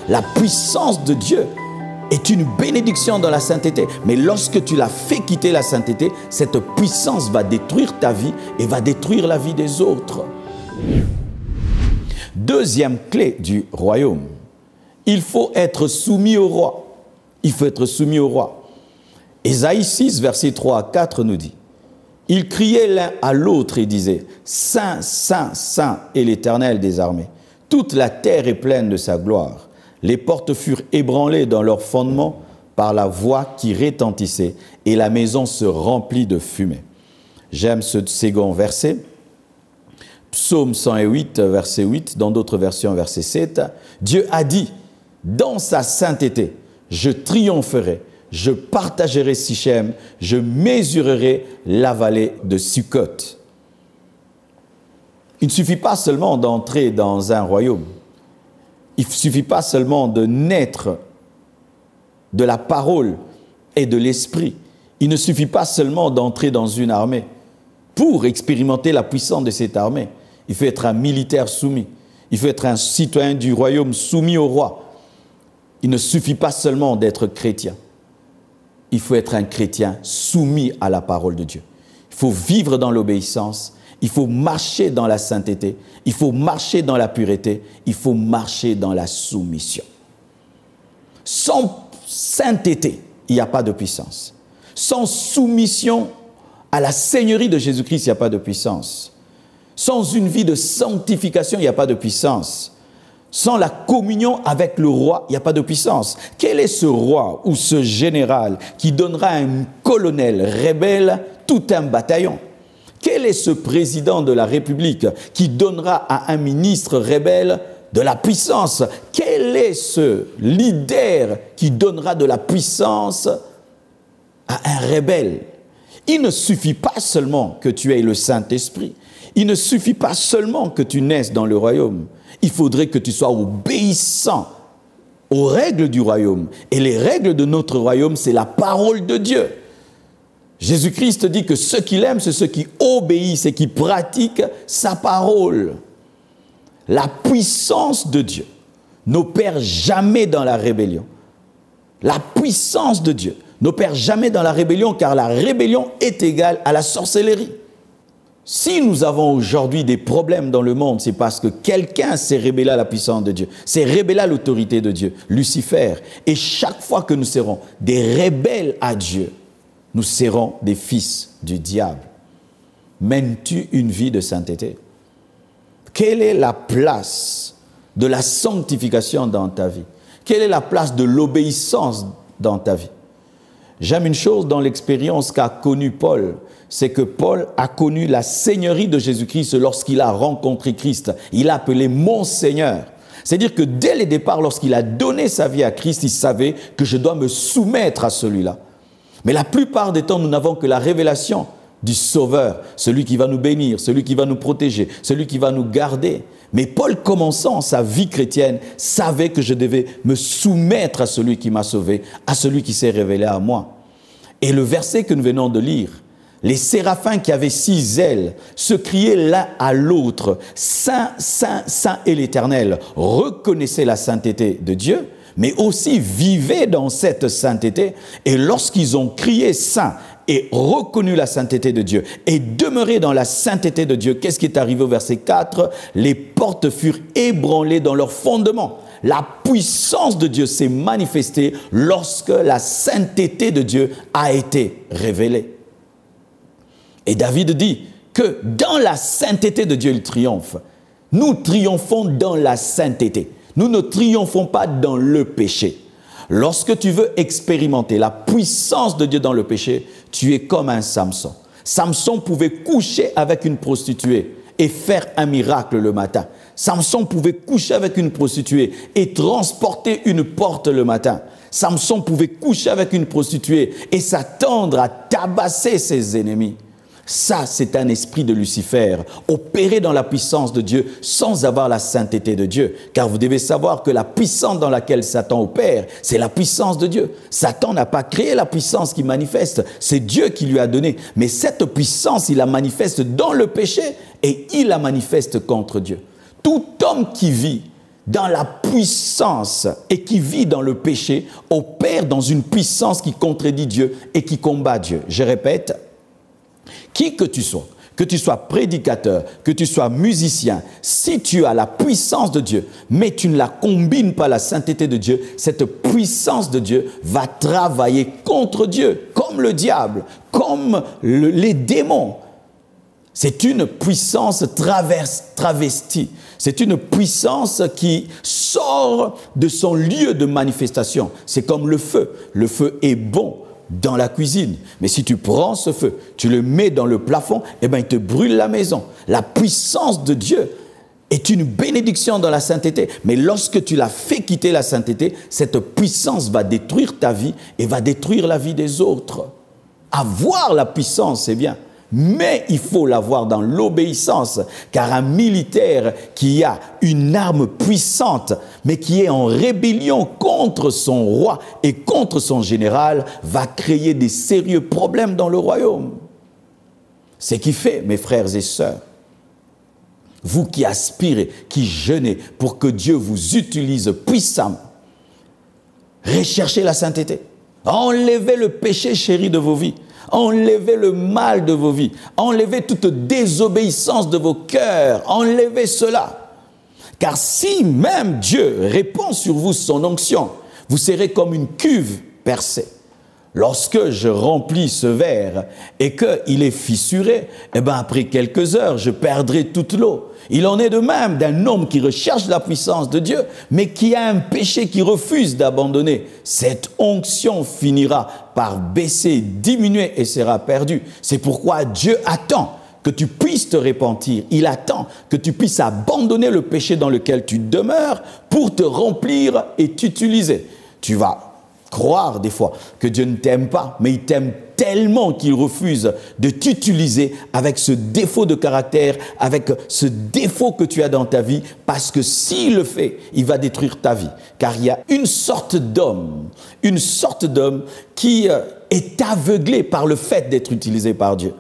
La puissance de Dieu est une bénédiction dans la sainteté. Mais lorsque tu l'as fait quitter la sainteté, cette puissance va détruire ta vie et va détruire la vie des autres. Deuxième clé du royaume, il faut être soumis au roi. Il faut être soumis au roi. Ésaïe 6, versets 3 à 4 nous dit, « Ils criaient l'un à l'autre et disaient, « Saint, Saint, Saint est l'Éternel des armées. Toute la terre est pleine de sa gloire. Les portes furent ébranlées dans leurs fondements par la voix qui retentissait, et la maison se remplit de fumée. » J'aime ce second verset. Psaume 108, verset 8, dans d'autres versions, verset 7. Dieu a dit, dans sa sainteté, je triompherai, je partagerai Sichem, je mesurerai la vallée de Sukkot. Il ne suffit pas seulement d'entrer dans un royaume. Il ne suffit pas seulement de naître de la parole et de l'esprit. Il ne suffit pas seulement d'entrer dans une armée. Pour expérimenter la puissance de cette armée, il faut être un militaire soumis. Il faut être un citoyen du royaume soumis au roi. Il ne suffit pas seulement d'être chrétien. Il faut être un chrétien soumis à la parole de Dieu. Il faut vivre dans l'obéissance. Il faut marcher dans la sainteté. Il faut marcher dans la pureté. Il faut marcher dans la soumission. Sans sainteté, il n'y a pas de puissance. Sans soumission à la Seigneurie de Jésus-Christ, il n'y a pas de puissance. Sans une vie de sanctification, il n'y a pas de puissance. Sans la communion avec le roi, il n'y a pas de puissance. Quel est ce roi ou ce général qui donnera à un colonel rebelle tout un bataillon? Quel est ce président de la République qui donnera à un ministre rebelle de la puissance? Quel est ce leader qui donnera de la puissance à un rebelle? Il ne suffit pas seulement que tu aies le Saint-Esprit. Il ne suffit pas seulement que tu naisses dans le royaume. Il faudrait que tu sois obéissant aux règles du royaume. Et les règles de notre royaume, c'est la parole de Dieu. Jésus-Christ dit que ceux qu'il aime, c'est ceux qui obéissent et qui pratiquent sa parole. La puissance de Dieu n'opère jamais dans la rébellion. La puissance de Dieu n'opère jamais dans la rébellion, car la rébellion est égale à la sorcellerie. Si nous avons aujourd'hui des problèmes dans le monde, c'est parce que quelqu'un s'est rébellé à la puissance de Dieu, s'est rébellé à l'autorité de Dieu, Lucifer. Et chaque fois que nous serons des rebelles à Dieu, nous serons des fils du diable. Mènes-tu une vie de sainteté? Quelle est la place de la sanctification dans ta vie? Quelle est la place de l'obéissance dans ta vie? J'aime une chose dans l'expérience qu'a connue Paul, c'est que Paul a connu la seigneurie de Jésus-Christ lorsqu'il a rencontré Christ. Il a appelé mon Seigneur. C'est-à-dire que dès le départ, lorsqu'il a donné sa vie à Christ, il savait que je dois me soumettre à celui-là. Mais la plupart des temps, nous n'avons que la révélation du Sauveur, celui qui va nous bénir, celui qui va nous protéger, celui qui va nous garder. Mais Paul, commençant sa vie chrétienne, savait que je devais me soumettre à celui qui m'a sauvé, à celui qui s'est révélé à moi. Et le verset que nous venons de lire, les séraphins qui avaient 6 ailes se criaient l'un à l'autre, « Saint, Saint, Saint est l'Éternel », reconnaissaient la sainteté de Dieu, mais aussi vivaient dans cette sainteté. Et lorsqu'ils ont crié « Saint », et reconnu la sainteté de Dieu et demeuré dans la sainteté de Dieu, qu'est-ce qui est arrivé au verset 4? Les portes furent ébranlées dans leurs fondements. La puissance de Dieu s'est manifestée lorsque la sainteté de Dieu a été révélée. Et David dit que dans la sainteté de Dieu, il triomphe. Nous triomphons dans la sainteté. Nous ne triomphons pas dans le péché. Lorsque tu veux expérimenter la puissance de Dieu dans le péché, tu es comme un Samson. Samson pouvait coucher avec une prostituée et faire un miracle le matin. Samson pouvait coucher avec une prostituée et transporter une porte le matin. Samson pouvait coucher avec une prostituée et s'attendre à tabasser ses ennemis. Ça, c'est un esprit de Lucifer, opéré dans la puissance de Dieu sans avoir la sainteté de Dieu. Car vous devez savoir que la puissance dans laquelle Satan opère, c'est la puissance de Dieu. Satan n'a pas créé la puissance qui manifeste, c'est Dieu qui lui a donné. Mais cette puissance, il la manifeste dans le péché et il la manifeste contre Dieu. Tout homme qui vit dans la puissance et qui vit dans le péché opère dans une puissance qui contredit Dieu et qui combat Dieu. Je répète, qui que tu sois prédicateur, que tu sois musicien, si tu as la puissance de Dieu, mais tu ne la combines pas à la sainteté de Dieu, cette puissance de Dieu va travailler contre Dieu, comme le diable, comme les démons. C'est une puissance travestie. C'est une puissance qui sort de son lieu de manifestation. C'est comme le feu. Le feu est bon dans la cuisine. Mais si tu prends ce feu, tu le mets dans le plafond, eh bien, il te brûle la maison. La puissance de Dieu est une bénédiction dans la sainteté. Mais lorsque tu l'as fait quitter la sainteté, cette puissance va détruire ta vie et va détruire la vie des autres. Avoir la puissance, c'est bien. Mais il faut l'avoir dans l'obéissance, car un militaire qui a une arme puissante, mais qui est en rébellion contre son roi et contre son général, va créer des sérieux problèmes dans le royaume. Ce qui fait, mes frères et sœurs, vous qui aspirez, qui jeûnez pour que Dieu vous utilise puissamment, recherchez la sainteté, enlevez le péché chéri de vos vies. Enlevez le mal de vos vies. Enlevez toute désobéissance de vos cœurs. Enlevez cela. Car si même Dieu répand sur vous son onction, vous serez comme une cuve percée. Lorsque je remplis ce verre et qu'il est fissuré, eh bien après quelques heures, je perdrai toute l'eau. Il en est de même d'un homme qui recherche la puissance de Dieu, mais qui a un péché qui refuse d'abandonner. Cette onction finira par baisser, diminuer et sera perdue. C'est pourquoi Dieu attend que tu puisses te repentir. Il attend que tu puisses abandonner le péché dans lequel tu demeures pour te remplir et t'utiliser. Tu vas croire des fois que Dieu ne t'aime pas, mais il t'aime tellement qu'il refuse de t'utiliser avec ce défaut de caractère, avec ce défaut que tu as dans ta vie, parce que s'il le fait, il va détruire ta vie. Car il y a une sorte d'homme qui est aveuglé par le fait d'être utilisé par Dieu.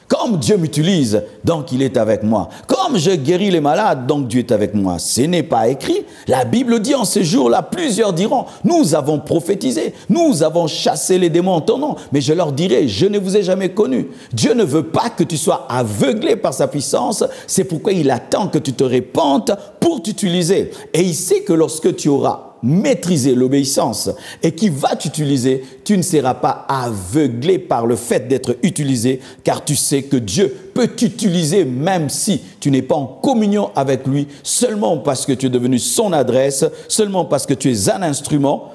Comme Dieu m'utilise, donc il est avec moi. Comme je guéris les malades, donc Dieu est avec moi. Ce n'est pas écrit. La Bible dit en ces jours-là, plusieurs diront, nous avons prophétisé, nous avons chassé les démons en ton nom. Mais je leur dirai, je ne vous ai jamais connu. Dieu ne veut pas que tu sois aveuglé par sa puissance. C'est pourquoi il attend que tu te répandes pour t'utiliser. Et il sait que lorsque tu auras maîtriser l'obéissance et qui va t'utiliser, tu ne seras pas aveuglé par le fait d'être utilisé, car tu sais que Dieu peut t'utiliser même si tu n'es pas en communion avec lui, seulement parce que tu es devenu son adresse, seulement parce que tu es un instrument.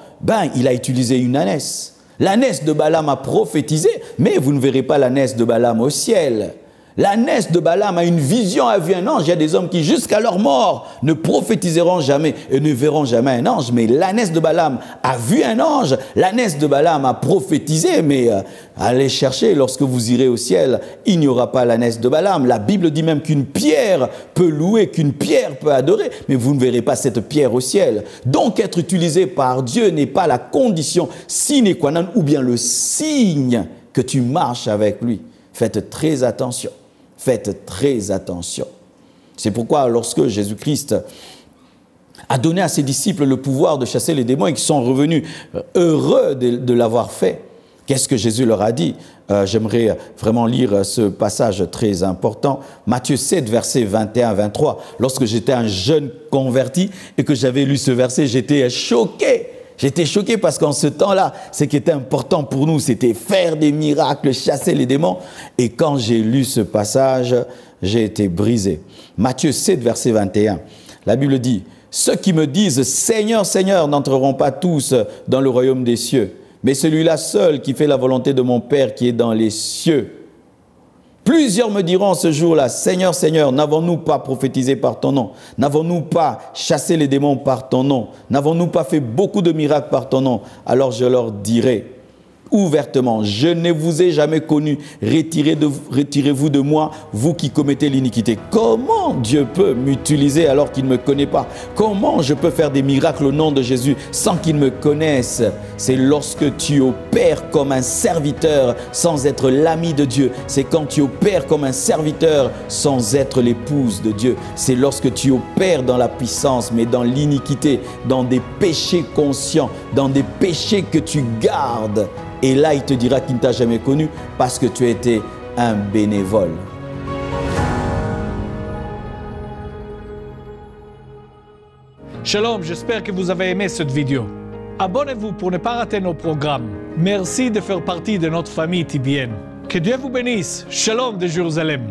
Il a utilisé une ânesse. L'ânesse de Balaam a prophétisé, mais vous ne verrez pas l'ânesse de Balaam au ciel. L'ânesse de Balaam a une vision, a vu un ange. Il y a des hommes qui, jusqu'à leur mort, ne prophétiseront jamais et ne verront jamais un ange. Mais l'ânesse de Balaam a vu un ange. L'ânesse de Balaam a prophétisé, mais allez chercher, lorsque vous irez au ciel, il n'y aura pas l'ânesse de Balaam. La Bible dit même qu'une pierre peut louer, qu'une pierre peut adorer, mais vous ne verrez pas cette pierre au ciel. Donc, être utilisé par Dieu n'est pas la condition sine qua non, ou bien le signe que tu marches avec lui. Faites très attention. Faites très attention. C'est pourquoi lorsque Jésus-Christ a donné à ses disciples le pouvoir de chasser les démons et qu'ils sont revenus heureux de l'avoir fait, qu'est-ce que Jésus leur a dit? J'aimerais vraiment lire ce passage très important. Matthieu 7, versets 21-23. Lorsque j'étais un jeune converti et que j'avais lu ce verset, j'étais choqué. J'étais choqué parce qu'en ce temps-là, ce qui était important pour nous, c'était faire des miracles, chasser les démons. Et quand j'ai lu ce passage, j'ai été brisé. Matthieu 7, verset 21. La Bible dit, « Ceux qui me disent « Seigneur, Seigneur » n'entreront pas tous dans le royaume des cieux, mais celui-là seul qui fait la volonté de mon Père qui est dans les cieux. » Plusieurs me diront ce jour-là, « Seigneur, Seigneur, n'avons-nous pas prophétisé par ton nom? N'avons-nous pas chassé les démons par ton nom? N'avons-nous pas fait beaucoup de miracles par ton nom ?» Alors je leur dirai, ouvertement, je ne vous ai jamais connu, retirez-vous de moi, vous qui commettez l'iniquité. Comment Dieu peut m'utiliser alors qu'il ne me connaît pas? Comment je peux faire des miracles au nom de Jésus sans qu'il me connaisse? C'est lorsque tu opères comme un serviteur sans être l'ami de Dieu. C'est quand tu opères comme un serviteur sans être l'épouse de Dieu. C'est lorsque tu opères dans la puissance, mais dans l'iniquité, dans des péchés conscients, dans des péchés que tu gardes. Et là, il te dira qu'il ne t'a jamais connu parce que tu as été un bénévole. Shalom, j'espère que vous avez aimé cette vidéo. Abonnez-vous pour ne pas rater nos programmes. Merci de faire partie de notre famille TBN. Que Dieu vous bénisse. Shalom de Jérusalem.